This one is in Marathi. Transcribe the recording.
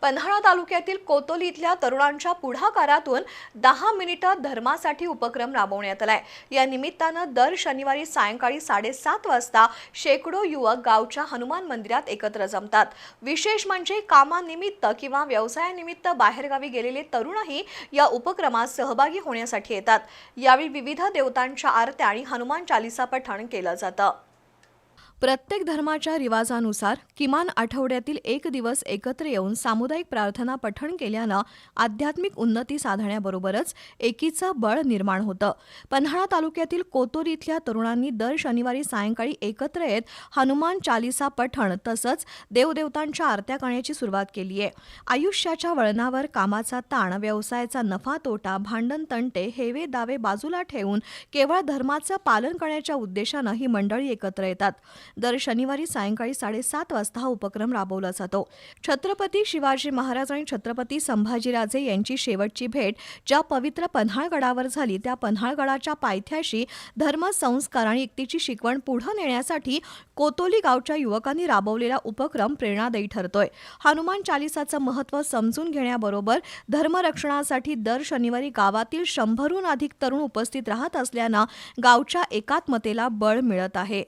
पन्हाळा तालुक्यातील कोतोली इथल्या तरुणांच्या पुढाकारातून 10 मिनिटं धर्मासाठी उपक्रम राबवण्यात आलाय। या निमित्तानं दर शनिवारी सायंकाळी 7:30 वाजता शेकडो युवक गावच्या हनुमान मंदिरात एकत्र जमतात। विशेष म्हणजे कामानिमित्त किंवा व्यवसायानिमित्त बाहेरगावी गेलेले तरुणही या उपक्रमात सहभागी होण्यासाठी येतात। यावेळी विविध देवतांच्या आरत्या आणि हनुमान चालीसा पठण केलं जातं। प्रत्येक धर्माच्या रिवाजानुसार किमान आठवड्यातील एक दिवस एकत्र येऊन सामुदायिक प्रार्थना पठण केल्यानं आध्यात्मिक उन्नती साधण्याबरोबरच एकीचं बळ निर्माण होतं। पन्हाळा तालुक्यातील कोतोली इथल्या तरुणांनी दर शनिवारी सायंकाळी एकत्र येत हनुमान चालीसा पठण तसंच देवदेवतांच्या आरत्या करण्याची सुरुवात केली आहे। आयुष्याच्या वळणावर कामाचा ताण, व्यवसायाचा नफा तोटा, भांडण तंटे, हेवे दावे बाजूला ठेवून केवळ धर्माचं पालन करण्याच्या उद्देशानं ही मंडळी एकत्र येतात। दर शनिवारी सायंकाळी 7:30 वाजता हा उपक्रम राबवला जातो। छत्रपती शिवाजी महाराज आणि छत्रपती संभाजीराजे यांची शेवटची भेट ज्या पवित्र पन्हाळगडावर झाली, त्या पन्हाळगडाच्या पायथ्याशी धर्म, संस्कार आणि एकतेची शिकवण पुढे नेण्यासाठी कोतोली गावच्या युवकांनी राबवलेला उपक्रम प्रेरणादायी ठरतोय। हनुमान चालीसाचं महत्त्व समजून घेण्याबरोबर धर्मरक्षणासाठी दर शनिवारी गावातील 100हून अधिक तरुण उपस्थित राहत असल्यानं गावच्या एकात्मतेला बळ मिळत आहे।